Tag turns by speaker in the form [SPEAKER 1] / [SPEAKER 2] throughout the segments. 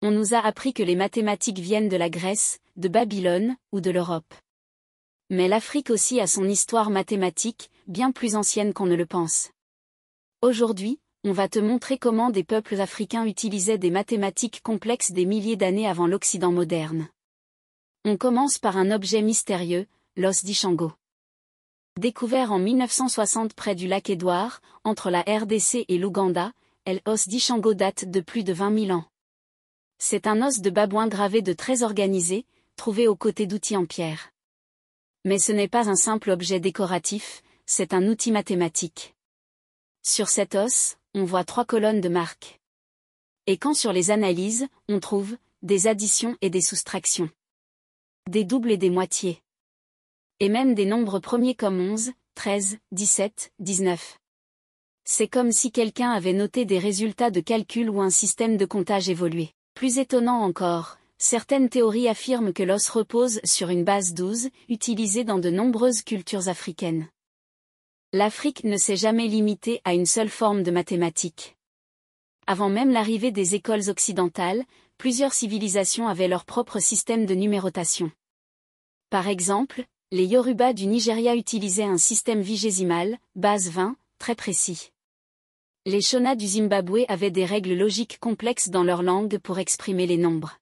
[SPEAKER 1] On nous a appris que les mathématiques viennent de la Grèce, de Babylone, ou de l'Europe. Mais l'Afrique aussi a son histoire mathématique, bien plus ancienne qu'on ne le pense. Aujourd'hui, on va te montrer comment des peuples africains utilisaient des mathématiques complexes des milliers d'années avant l'Occident moderne. On commence par un objet mystérieux, l'os d'Ishango. Découvert en 1960 près du lac Édouard, entre la RDC et l'Ouganda, l'os d'Ishango date de plus de 20 000 ans. C'est un os de babouin gravé de traits organisés, trouvé aux côtés d'outils en pierre. Mais ce n'est pas un simple objet décoratif, c'est un outil mathématique. Sur cet os, on voit 3 colonnes de marques. Et quand sur les analyses, on trouve des additions et des soustractions. Des doubles et des moitiés. Et même des nombres premiers comme 11, 13, 17, 19. C'est comme si quelqu'un avait noté des résultats de calcul ou un système de comptage évolué. Plus étonnant encore, certaines théories affirment que l'os repose sur une base 12, utilisée dans de nombreuses cultures africaines. L'Afrique ne s'est jamais limitée à une seule forme de mathématiques. Avant même l'arrivée des écoles occidentales, plusieurs civilisations avaient leur propre système de numérotation. Par exemple, les Yoruba du Nigeria utilisaient un système vigésimal, base 20, très précis. Les Shona du Zimbabwe avaient des règles logiques complexes dans leur langue pour exprimer les nombres.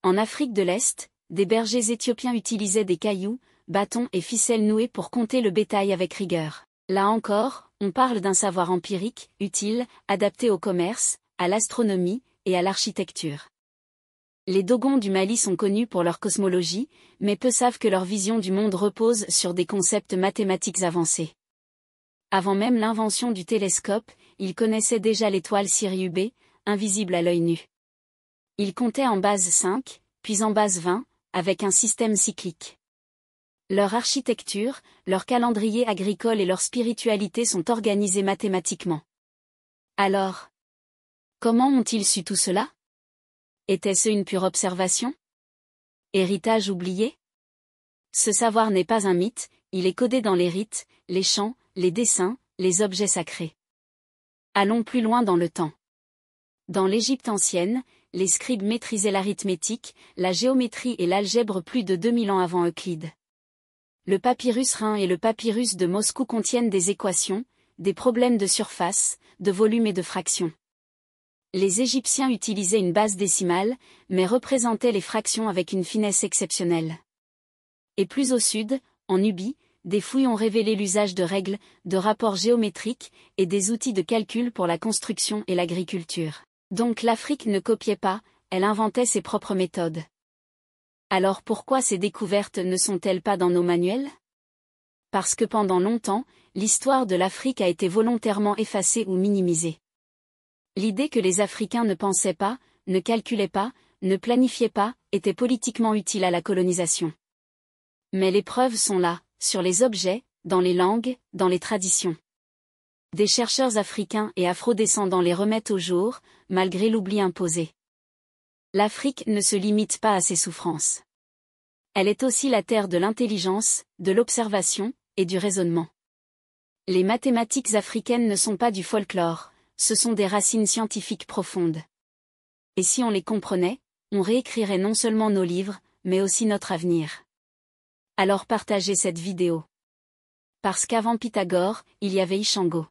[SPEAKER 1] En Afrique de l'Est, des bergers éthiopiens utilisaient des cailloux, bâtons et ficelles nouées pour compter le bétail avec rigueur. Là encore, on parle d'un savoir empirique, utile, adapté au commerce, à l'astronomie et à l'architecture. Les Dogons du Mali sont connus pour leur cosmologie, mais peu savent que leur vision du monde repose sur des concepts mathématiques avancés. Avant même l'invention du télescope, ils connaissaient déjà l'étoile Sirius B, invisible à l'œil nu. Ils comptaient en base 5, puis en base 20, avec un système cyclique. Leur architecture, leur calendrier agricole et leur spiritualité sont organisés mathématiquement. Alors, comment ont-ils su tout cela? Était-ce une pure observation? Héritage oublié? Ce savoir n'est pas un mythe, il est codé dans les rites, les chants, les dessins, les objets sacrés. Allons plus loin dans le temps. Dans l'Égypte ancienne, les scribes maîtrisaient l'arithmétique, la géométrie et l'algèbre plus de 2000 ans avant Euclide. Le papyrus Rhin et le papyrus de Moscou contiennent des équations, des problèmes de surface, de volume et de fraction. Les Égyptiens utilisaient une base décimale, mais représentaient les fractions avec une finesse exceptionnelle. Et plus au sud, en Nubie, des fouilles ont révélé l'usage de règles, de rapports géométriques, et des outils de calcul pour la construction et l'agriculture. Donc l'Afrique ne copiait pas, elle inventait ses propres méthodes. Alors pourquoi ces découvertes ne sont-elles pas dans nos manuels? Parce que pendant longtemps, l'histoire de l'Afrique a été volontairement effacée ou minimisée. L'idée que les Africains ne pensaient pas, ne calculaient pas, ne planifiaient pas, était politiquement utile à la colonisation. Mais les preuves sont là, sur les objets, dans les langues, dans les traditions. Des chercheurs africains et afro-descendants les remettent au jour, malgré l'oubli imposé. L'Afrique ne se limite pas à ses souffrances. Elle est aussi la terre de l'intelligence, de l'observation, et du raisonnement. Les mathématiques africaines ne sont pas du folklore, ce sont des racines scientifiques profondes. Et si on les comprenait, on réécrirait non seulement nos livres, mais aussi notre avenir. Alors partagez cette vidéo. Parce qu'avant Pythagore, il y avait Ishango.